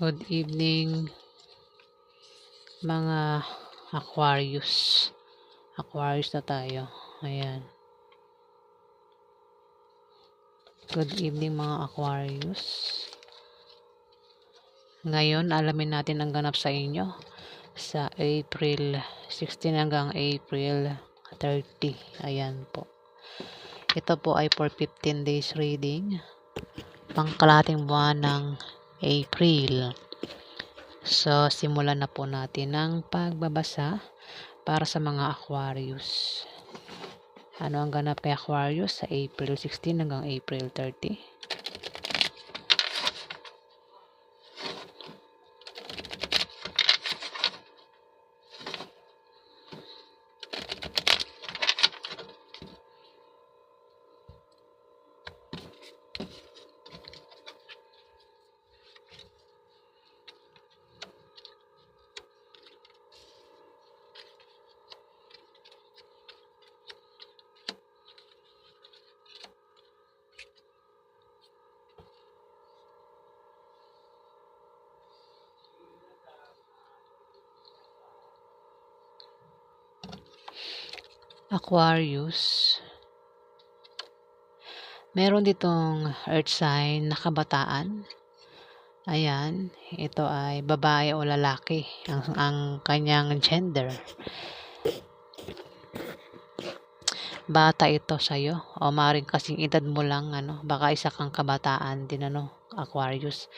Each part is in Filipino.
Good evening mga Aquarius. Aquarius na tayo. Ayan. Good evening mga Aquarius. Ngayon, alamin natin ang ganap sa inyo sa April 16 hanggang April 30. Ayan po. Ito po ay for 15 days reading. Pangkalahating buwan ng April. So, simulan na po natin ang pagbabasa para sa mga Aquarius. Ano ang ganap kay Aquarius sa April 16 hanggang April 30? Aquarius, meron ditong earth sign na kabataan. Ayan, ito ay babae o lalaki ang kanyang gender. Bata ito sa'yo o maaaring kasing edad mo lang, baka isa kang kabataan din, Aquarius.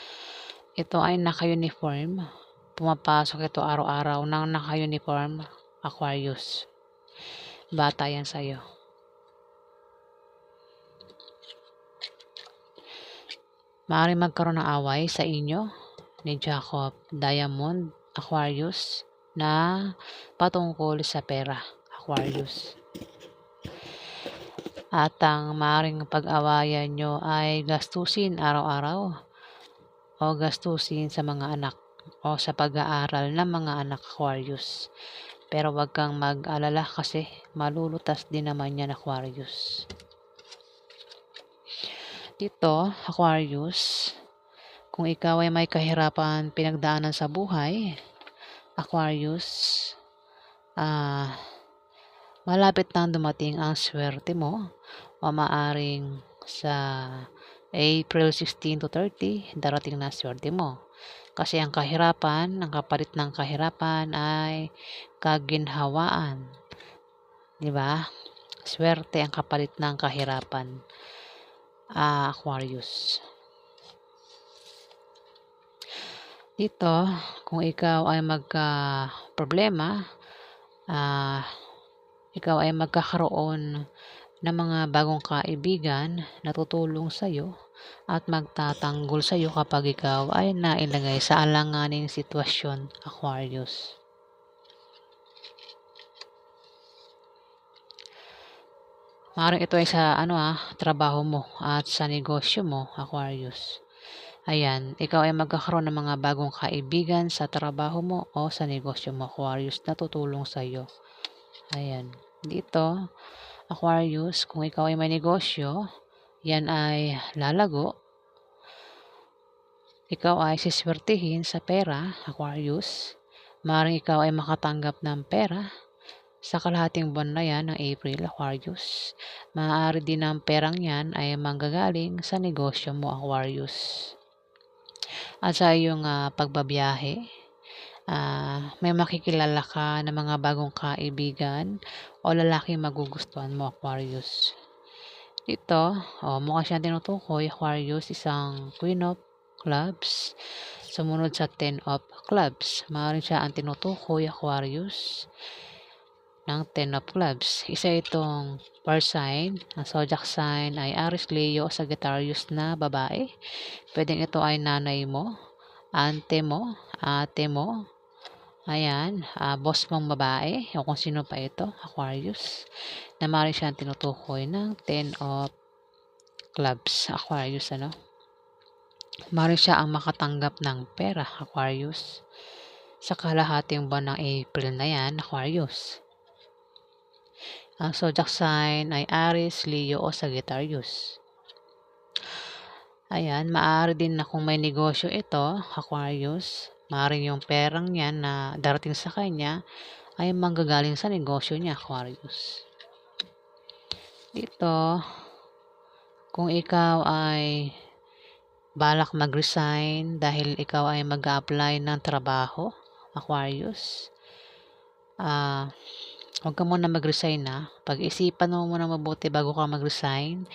Ito ay naka-uniform. Pumapasok ito araw-araw ng naka-uniform, Aquarius. Bata yan sa'yo. Maaaring magkaroon ng away sa inyo ni Jacob Diamond, Aquarius, na patungkol sa pera, Aquarius. At ang maaaring pag-awayan nyo ay gastusin araw-araw o gastusin sa mga anak o sa pag-aaral ng mga anak, Aquarius. Pero wag kang mag-alala kasi malulutas din naman yan, Aquarius. Dito, Aquarius, kung ikaw ay may kahirapan pinagdaanan sa buhay, Aquarius, malapit nang dumating ang swerte mo o maaring sa April 16 to 30, darating na swerte mo. Kasi ang kahirapan, ang kapalit ng kahirapan ay kaginhawaan. Diba? Swerte ang kapalit ng kahirapan, Aquarius. Dito, kung ikaw ay magka-problema, ikaw ay magkakaroon ng mga bagong kaibigan na tutulong sa'yo at magtatanggol sa'yo kapag ikaw ay nailagay sa alanganing sitwasyon, Aquarius. Maaaring ito ay sa trabaho mo at sa negosyo mo, Aquarius. Ayan, ikaw ay magkakaroon ng mga bagong kaibigan sa trabaho mo o sa negosyo mo, Aquarius, na tutulong sa'yo. Ayan, dito, Aquarius, kung ikaw ay may negosyo, yan ay lalago. Ikaw ay siswertihin sa pera, Aquarius. Maaaring ikaw ay makatanggap ng pera sa kalahating buwan na yan ng April, Aquarius. Maaari din ang perang yan ay manggagaling sa negosyo mo, Aquarius. At sa iyong pagbabiyahe, may makikilala ka ng mga bagong kaibigan o lalaki magugustuhan mo, Aquarius. Dito, mukha siyang tinutukoy, Aquarius, isang Queen of Clubs. Sumunod sa 10 of Clubs. Maaaring siya ang tinutukoy, Aquarius, ng 10 of Clubs. Isa itong first sign. Ang zodiac sign ay Aries, Leo, Sagittarius na babae. Pwedeng ito ay nanay mo, ante mo, ate mo. Ayan, boss mong babae o kung sino pa ito, Aquarius, na maaaring siyang tinutukoy ng 10 of Clubs, Aquarius, maaaring siya ang makatanggap ng pera, Aquarius, sa kalahating buwan ng April na yan, Aquarius. Ang zodiac sign ay Aries, Leo o Sagittarius. Ayan, maaari din na kung may negosyo ito, Aquarius, maaaring yung perang yan na darating sa kanya ay manggagaling sa negosyo niya, Aquarius. Dito, kung ikaw ay balak mag-resign dahil ikaw ay mag-a-apply ng trabaho, Aquarius, huwag ka muna mag-resign na. Pag-isipan mo muna mabuti bago ka mag-resign.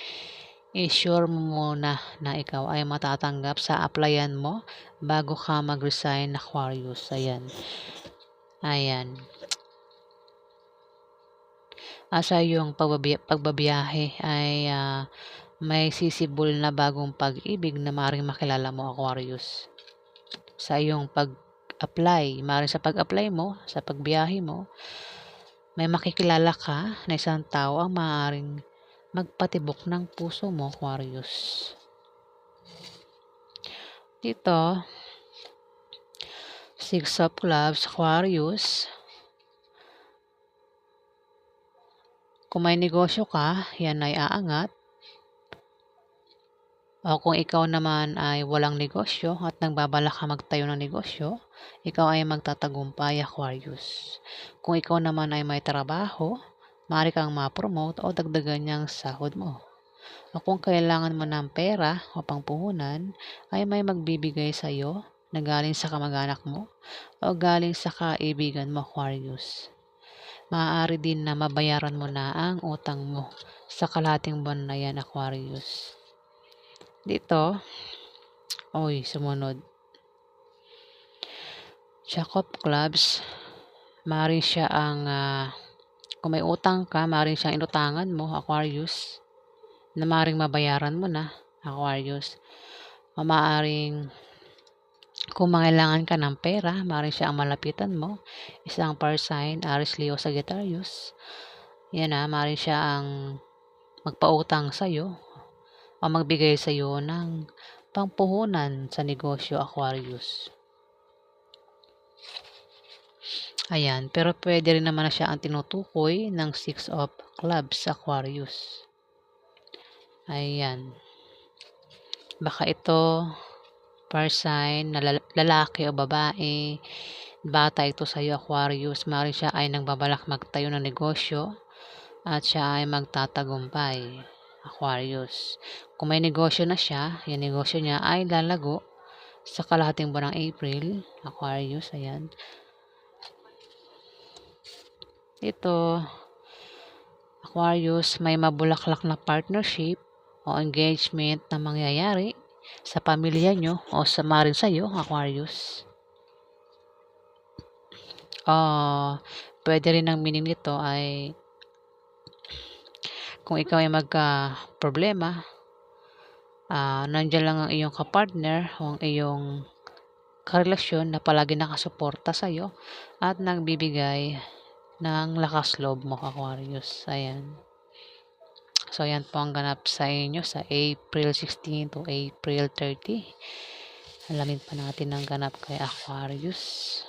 I-sure mo muna na ikaw ay matatanggap sa applyan mo bago ka mag-resign, Aquarius. Ayan. Ayan. Sa iyong pagbabiyahe ay may sisibol na bagong pag-ibig na maaaring makilala mo, Aquarius. Sa iyong pag-apply, maaaring sa pag-apply mo, sa pagbiyahe mo, may makikilala ka na isang tao ang maaaring magpatibok ng puso mo, Aquarius. Dito, Six of Clubs, Aquarius. Kung may negosyo ka, yan ay aangat. O kung ikaw naman ay walang negosyo at nagbabalak ka magtayo ng negosyo, ikaw ay magtatagumpay, Aquarius. Kung ikaw naman ay may trabaho, maaari kang ma-promote o dagdagan niyang sahod mo. O kung kailangan mo ng pera o pangpuhunan, ay may magbibigay sa iyo na galing sa kamag-anak mo o galing sa kaibigan mo, Aquarius. Maaari din na mabayaran mo na ang utang mo sa kalahating buwan na yan, Aquarius. Dito, sumunod. Jack of Clubs, maaaring siya ang, kung may utang ka, maaaring siyang inutangan mo, Aquarius, na maaaring mabayaran mo na, Aquarius. O maaaring, kung mangailangan ka ng pera, maaaring siya ang malapitan mo. Isang fire sign, Aries, Leo, Sagittarius. Yan maaaring siya ang magpautang sa'yo o magbigay sa'yo ng pangpuhunan sa negosyo, Aquarius. Ayan, pero pwede rin naman na siya ang tinutukoy ng Six of Clubs, Aquarius. Ayan. Baka ito, fire sign, na lalaki o babae, bata ito sa iyo, Aquarius. Maaaring siya ay nagbabalak magtayo ng negosyo at siya ay magtatagumpay, Aquarius. Kung may negosyo na siya, yung negosyo niya ay lalago sa kalahating buwan ng April, Aquarius. Ayan. Ito, Aquarius, may mabulaklak na partnership o engagement na mangyayari sa pamilya nyo o sa maaaring sa iyo, Aquarius. Pwede rin ang meaning nito ay kung ikaw ay magka-problema, nandiyan lang ang iyong kapartner o ang iyong karelasyon na palagi nakasuporta sa iyo at nagbibigay ng lakas loob mo, Aquarius. Ayan. So, ayan po ang ganap sa inyo sa April 16 to April 30. Alamin pa natin ang ganap kay Aquarius.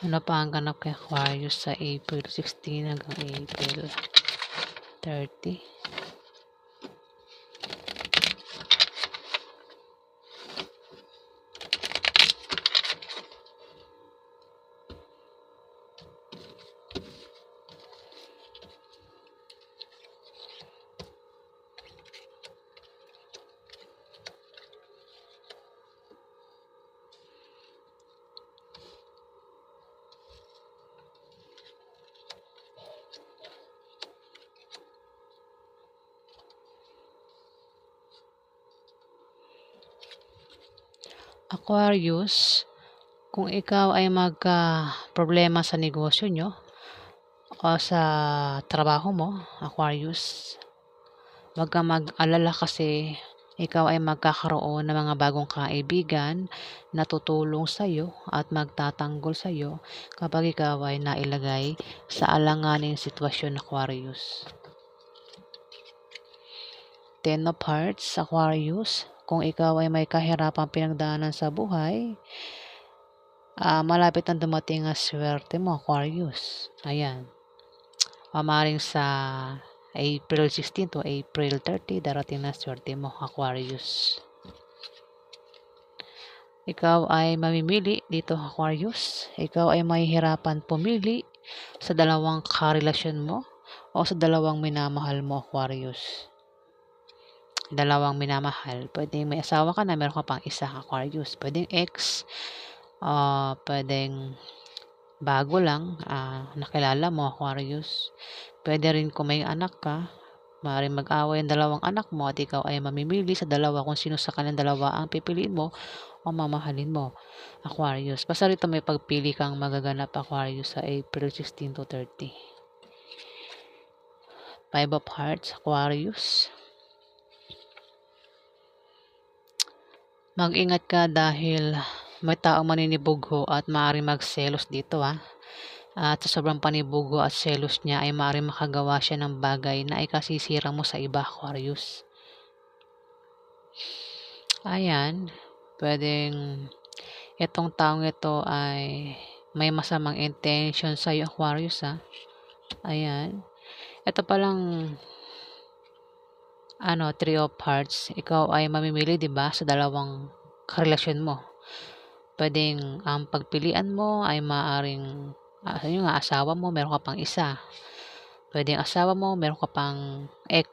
Ano pa ang ganap kay Aquarius sa April 16 hanggang April 30? Aquarius, kung ikaw ay magka-problema sa negosyo nyo o sa trabaho mo, Aquarius, huwag kang mag-alala kasi ikaw ay magkakaroon ng mga bagong kaibigan na tutulong sa iyo at magtatanggol sa iyo kapag ikaw ay nailagay sa alanganing sitwasyon, Aquarius. Ten of Hearts, Aquarius, kung ikaw ay may kahirapang pinagdaanan sa buhay, malapit na dumating ang swerte mo, Aquarius. Ayan. Maaaring sa April 16 to April 30, darating na swerte mo, Aquarius. Ikaw ay mamimili dito, Aquarius. Ikaw ay mahihirapan pumili sa dalawang karelasyon mo o sa dalawang minamahal mo, Aquarius. Dalawang minamahal. Pwedeng may asawa ka na, meron ka pang isa, Aquarius. Pwedeng ex, pwedeng bago lang, nakilala mo, Aquarius. Pwede rin kung may anak ka, maaaring mag-away ang dalawang anak mo at ikaw ay mamimili sa dalawa kung sino sa kanilang dalawa ang pipiliin mo o mamahalin mo, Aquarius. Basta rito may pagpili kang magaganap, Aquarius, sa April 16 to 30. Five of Hearts, Aquarius. Mag-ingat ka dahil may taong maninibugho at maaaring magselos dito, At sa sobrang panibugho at selos niya ay maaaring makagawa siya ng bagay na ikasisira mo sa iba, Aquarius. Ayan, pwedeng itong taong ito ay may masamang intention sa iyo, Aquarius, Ayan. Ito palang Three of Hearts. Ikaw ay mamimili, 'di ba, sa dalawang karelasyon mo. Pwedeng ang pagpilian mo ay maaring yun nga, asawa mo, meron ka pang isa. Pwedeng asawa mo, meron ka pang ex.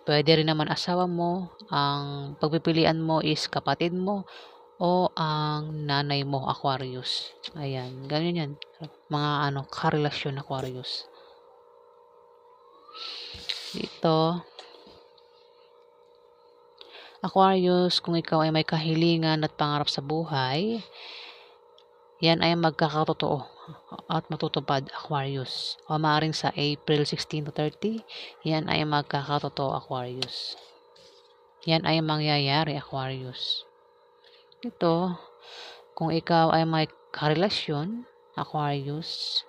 Pwede rin naman asawa mo, ang pagpipilian mo is kapatid mo o ang nanay mo, Aquarius. Ayan, ganyan yan. Mga karelasyon, Aquarius. Dito, Aquarius, kung ikaw ay may kahilingan at pangarap sa buhay, yan ay magkakatotoo at matutupad, Aquarius. O maaaring sa April 16 to 30, yan ay magkakatotoo, Aquarius. Yan ay mangyayari, Aquarius. Ito, kung ikaw ay may karelasyon, Aquarius,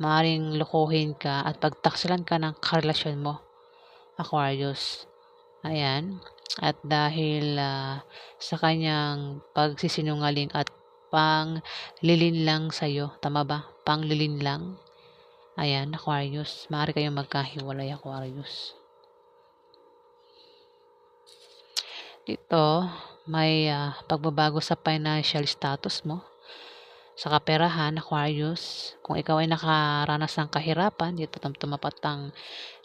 maaaring lokohin ka at pagtaksilan ka ng karelasyon mo, Aquarius. Ayan. At dahil sa kanyang pagsisinungaling at panglilinlang sa'yo, tama ba? Panglilinlang. Ayan, Aquarius. Maaari kayong magkahiwalay, Aquarius. Dito, may pagbabago sa financial status mo. Sa kaperahan, Aquarius. Kung ikaw ay nakaranas ng kahirapan, dito tumapat ang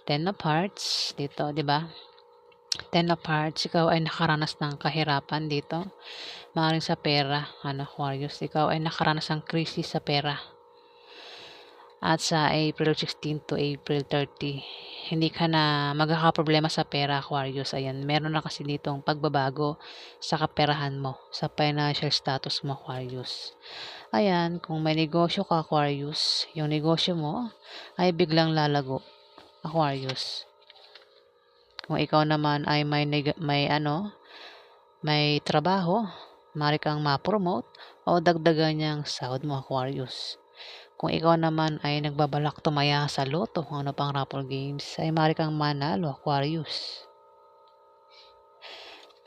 Ten of Hearts. Dito, di ba? Ten of Hearts, ikaw ay nakaranas ng kahirapan dito. Maaaring sa pera, Aquarius, ikaw ay nakaranas ng krisis sa pera. At sa April 16 to April 30, hindi ka na magkakaproblema sa pera, Aquarius. Ayan, meron na kasi ditong pagbabago sa kaperahan mo, sa financial status mo, Aquarius. Ayan, kung may negosyo ka, Aquarius, yung negosyo mo ay biglang lalago, Aquarius. Kung ikaw naman ay may trabaho, maaari kang ma-promote o dagdagan niyang sahod mo, Aquarius. Kung ikaw naman ay nagbabalak tumaya sa loto, ano pang raffle games, ay maaari kang manalo, Aquarius.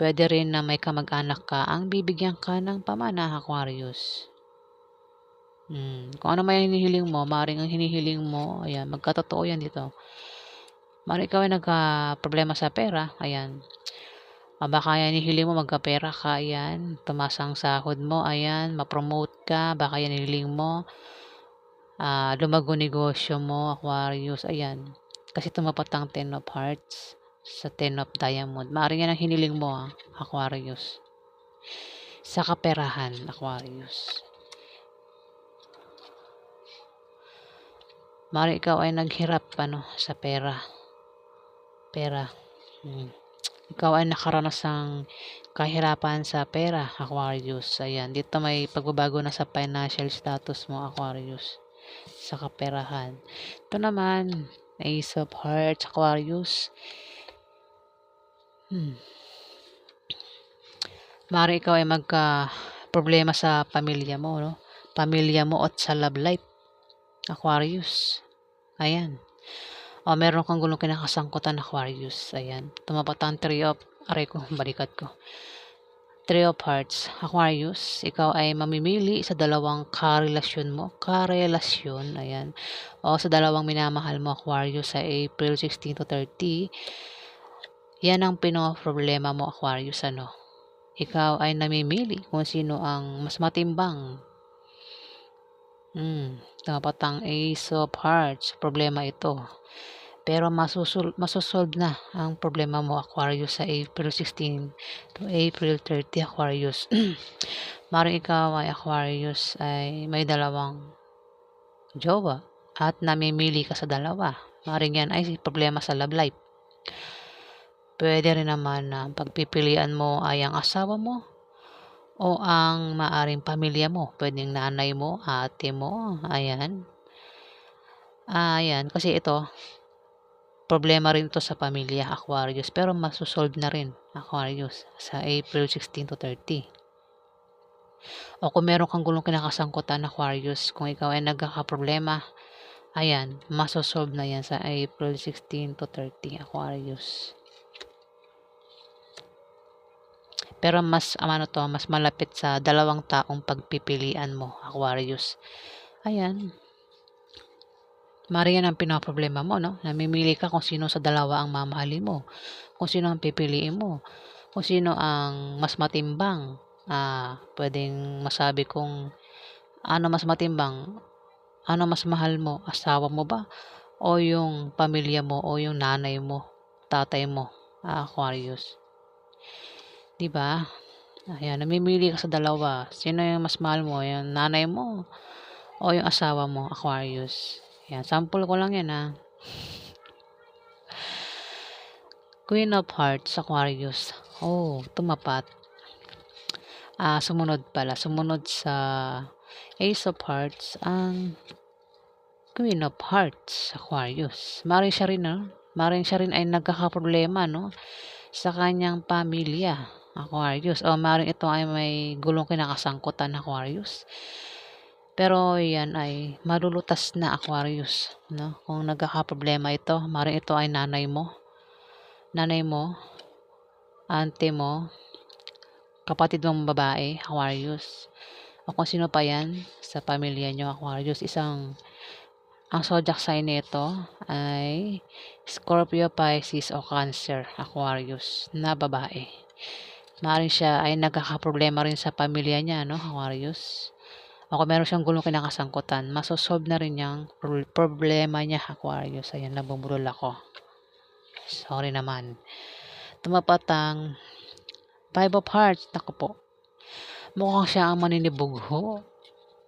Pwede rin na may kamag-anak ka ang bibigyan ka ng pamana, Aquarius. Kung ano may hinihiling mo, maaaring ang hinihiling mo, ayan, magkatotoo yan dito. Maaari ikaw ay nagka-problema sa pera, ayan. Baka yan hinihiling mo, magkapera ka, ayan. Tumaas ang sahod mo, ayan. Ma-promote ka, baka yan hinihiling mo. Lumago negosyo mo, Aquarius, ayan. Kasi tumapat ang Ten of Hearts sa Ten of Diamond. Maaaring yan ang hiniling mo, Aquarius. Sa kaperahan, Aquarius. Maaaring ikaw ay naghirap, sa pera. Ikaw ay nakaranas ng kahirapan sa pera, Aquarius. Ayan, dito may pagbabago na sa financial status mo, Aquarius. Sa kaperahan. Ito naman, Ace of Hearts, Aquarius. Maaari ikaw ay magka-problema sa pamilya mo, no? Pamilya mo at sa love life, Aquarius. Ayan. Meron kang gulong kinakasangkutan, Aquarius. Ayan. Tumapat ang 3 of, balikat ko. Three of Hearts, Aquarius, ikaw ay mamimili sa dalawang karelasyon, ayan, o sa dalawang minamahal mo, Aquarius, sa April 16 to 30. Yan ang pinoproblema mo, Aquarius, ano? Ikaw ay namimili kung sino ang mas matimbang. Dapat ang Ace of Hearts, problema ito. Pero masosolve na ang problema mo, Aquarius, sa April 16 to April 30, Aquarius. Maring ikaw ay Aquarius ay may dalawang jowa at namimili ka sa dalawa. Maring yan ay problema sa love life. Pwede rin naman na pagpipilian mo ay ang asawa mo o ang maaring pamilya mo. Pwedeng nanay mo, ate mo, ayan. Ayan, kasi ito, problema rin to sa pamilya, Aquarius, pero masosolve na rin, Aquarius, sa April 16 to 30. O kung meron kang gulong kinakasangkutan, Aquarius, kung ikaw ay nagkakaproblema, ayan, masosolve na yan sa April 16 to 30, Aquarius. Pero mas malapit sa dalawang taong pagpipilian mo, Aquarius. Ayan. Mari yan ang pinaproblema mo, no? Namimili ka kung sino sa dalawa ang mamahalin mo, kung sino ang pipiliin mo, kung sino ang mas matimbang. Pwedeng masabi kung ano mas matimbang, ano mas mahal mo, asawa mo ba, o yung pamilya mo, o yung nanay mo, tatay mo, Aquarius. Diba? Ayan, namimili ka sa dalawa. Sino yung mas mahal mo, yung nanay mo, o yung asawa mo, Aquarius. Ayan, sample ko lang yan, Queen of Hearts, Aquarius. Oh, tumapat. Sumunod sa Ace of Hearts, ang Queen of Hearts, Aquarius. Maring siya rin ay nagkakaproblema, no? Sa kanyang pamilya, Aquarius. O maring ito ay may gulong kinakasangkutan, Aquarius. Pero yan ay malulutas na, Aquarius, no? Kung nagkakaproblema ito, maring ito ay nanay mo, auntie mo, kapatid mong babae, Aquarius, o kung sino pa yan sa pamilya nyo, Aquarius. Ang zodiac sign nito ay Scorpio, Pisces o Cancer, Aquarius, na babae. Maring siya ay nagkakaproblema rin sa pamilya niya, no, Aquarius. O kung meron siyang gulong kinakasangkutan, masosolve na rin yung problema niya, Aquarius. Ayan, nabubulol ako. Sorry naman. Tumapat ang Five of Hearts. Naku po. Mukhang siya ang maninibugho,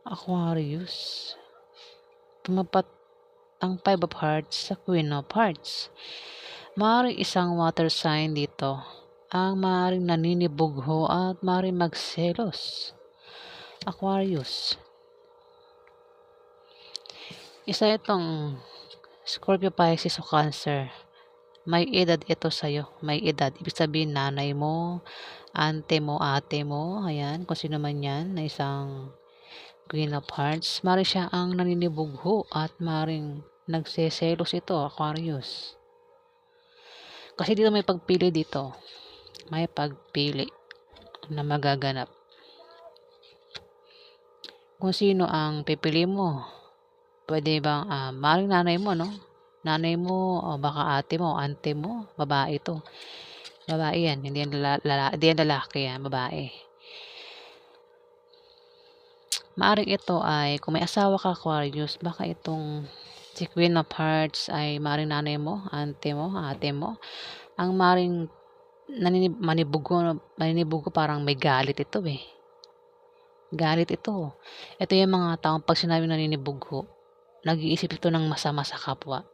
Aquarius. Tumapat ang Five of Hearts sa Queen of Hearts. Maaaring isang water sign dito ang maaaring naninibugho at maaaring magselos, Aquarius. Isa itong Scorpio, Pisces o Cancer. May edad ito sa'yo. May edad. Ibig sabihin, nanay mo, ante mo, ate mo, ayan, kung sino man yan, na isang Queen of Hearts. Mari siya ang naninibugho at maring nagseselos ito, Aquarius. Kasi dito may pagpili dito. May pagpili na magaganap. Kung sino ang pipili mo. Pwede bang maring nanay mo, no? Nanay mo, o baka ate mo, ante mo, babae ito. Babae yan, hindi yan lalaki yan, babae. Maaring ito ay, kung may asawa ka, Aquarius, baka itong si Queen of Hearts ay maaring nanay mo, ante mo, ate mo. Ang maaring maninibugo, parang may galit ito eh. Galit ito. Ito yung mga taong pag sinabi naninibugo, nag-iisip ito ng masama sa kapwa.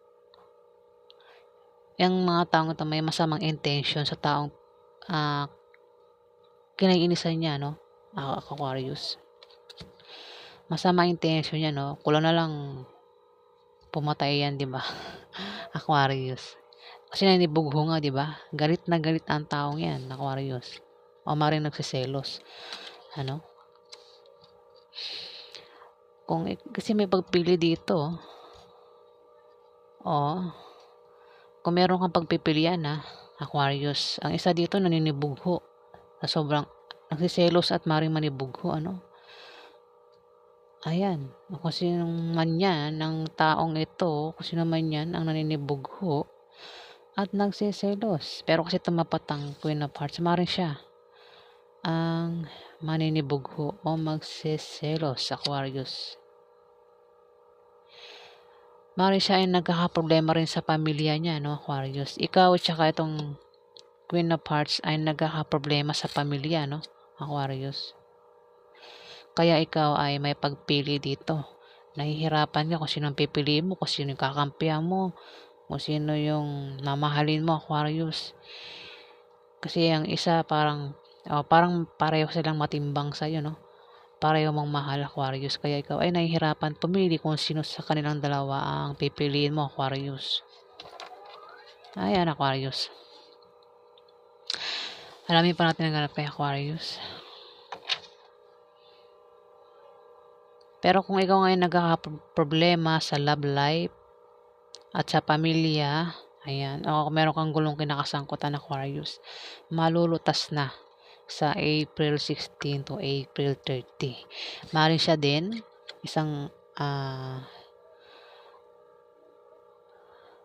Yung mga taong ito may masamang intention sa taong kinaiinisan niya, no? Aquarius. Masama intention niya, no? Kulang na lang pumatay yan, di ba? Aquarius. Kasi nanibugho nga, di ba? Galit na galit ang taong yan, Aquarius. O maring nagsiselos. Ano? Kasi may pagpili dito. Kung meron kang pagpipilian, Aquarius. Ang isa dito naninibugho. Sa sobrang nagsiselos at maring manibugho, ano. Ayan, kung sino man 'yan ng taong ito, kung sino man 'yan ang naninibugho at nagseselos. Pero kasi tumapat ang Queen of Hearts, maaaring siya ang maninibugho o magseselos, Aquarius. Maaaring siya ay nagkakaproblema rin sa pamilya niya, no, Aquarius. Ikaw at saka itong Queen of Hearts ay nagkakaproblema sa pamilya, no, Aquarius. Kaya ikaw ay may pagpili dito. Nahihirapan ka kung sino ang pipiliin mo, kung sino yung kakampihan mo, kung sino yung mamahalin mo, Aquarius. Kasi ang isa parang pareho silang matimbang sa'yo, no? Pareho mong mahal, Aquarius. Kaya ikaw ay nahihirapan pumili kung sino sa kanilang dalawa ang pipiliin mo, Aquarius. Ayan, Aquarius. Alamin pa natin ang ganap kay Aquarius. Pero kung ikaw ngayon nagkakaproblema sa love life at sa pamilya, ayan, o kung meron kang gulong kinakasangkutan, Aquarius, malulutas na sa April 16 to April 30. Maaaring siya din isang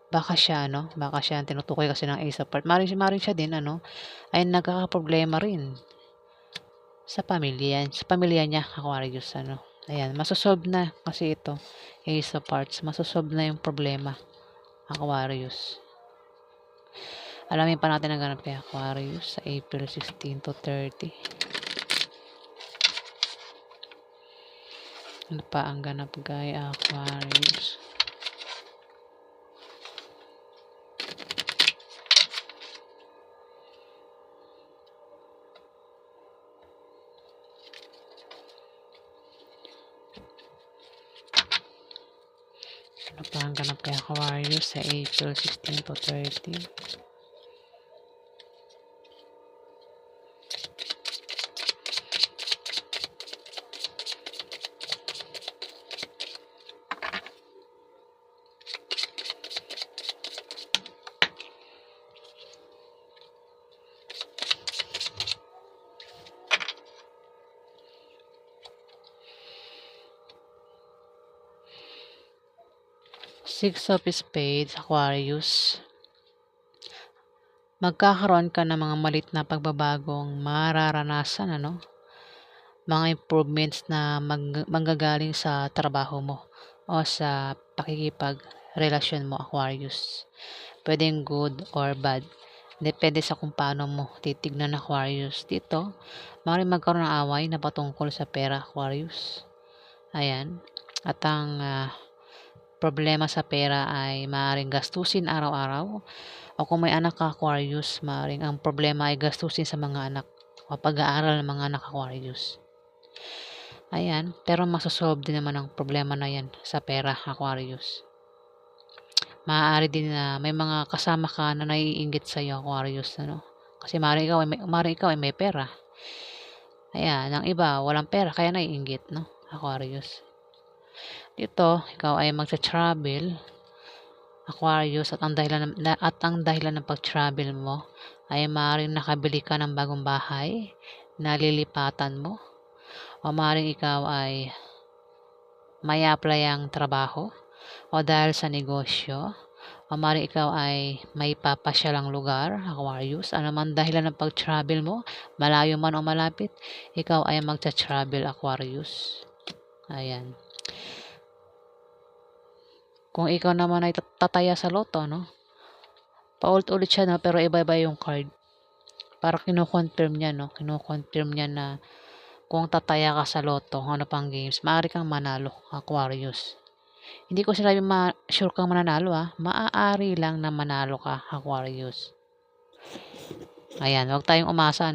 baka siya ang tinutukoy kasi ng Ace of Hearts. Maaaring siya din ay nagkakaproblema rin sa pamilya niya, Aquarius, Ayan, masosolve na kasi ito, Ace of Hearts, masosolve na yung problema, Aquarius. Alamin pa natin ang ganap kay Aquarius sa April 16 to 30. Ano pa ang ganap kay Aquarius? Ano pa ang ganap kay Aquarius sa April 16 to 30? Six of Spades, Aquarius. Magkakaroon ka ng mga malit na pagbabagong mararanasan, mga improvements na manggagaling sa trabaho mo o sa pakikipagrelasyon mo, Aquarius. Pwedeng good or bad. Depende sa kung paano mo titignan, Aquarius. Dito, maaaring magkaroon ng away na patungkol sa pera, Aquarius. Ayan. At ang problema sa pera ay maaaring gastusin araw-araw. O kung may anak ka, Aquarius, maaaring ang problema ay gastusin sa mga anak o pag-aaral ng mga anak, Aquarius. Ayan, pero masosolve din naman ang problema na yan sa pera, Aquarius. Maaari din na may mga kasama ka na naiinggit sa iyo, Aquarius, Kasi maaaring ikaw ay may pera. Ayan, ang iba walang pera kaya naiinggit, Aquarius. Dito, ikaw ay magsa-travel, Aquarius, at ang dahilan ng pag-travel mo ay maaaring nakabili ka ng bagong bahay, nalilipatan mo, o maaaring ikaw ay may apply ang trabaho o dahil sa negosyo, o maaaring ikaw ay may papasyalang lugar, Aquarius. Ano man dahilan ng pag-travel mo, malayo man o malapit, ikaw ay magsa-travel, Aquarius. Ayan. Kung ikaw naman ay tataya sa loto, paulit-ulit siya, pero iba-iba yung card. Para kino-confirm niya, kino-confirm niya na kung tataya ka sa loto, ano pang games, maaari kang manalo, Aquarius. Hindi ko sinabi sure kang mananalo, maaari lang na manalo ka, Aquarius. Ayan, huwag tayong umasa,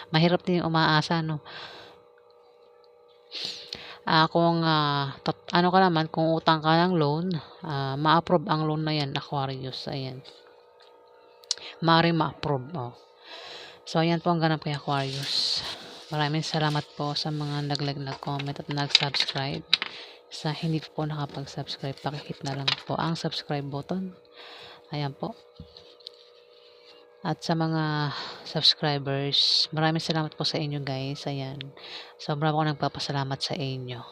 Mahirap din yung umaasa, kung utang ka ng loan, ma-approve ang loan na yan, Aquarius. Ayan. Maaaring ma-approve. So, ayan po ang ganap kay Aquarius. Maraming salamat po sa mga nag-comment at nag-subscribe. Sa hindi po nakapag-subscribe, pakihit na lang po ang subscribe button. Ayan po. At sa mga subscribers, maraming salamat po sa inyo guys. Ayan, sobra po akong nagpapasalamat sa inyo.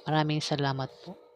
Maraming salamat po.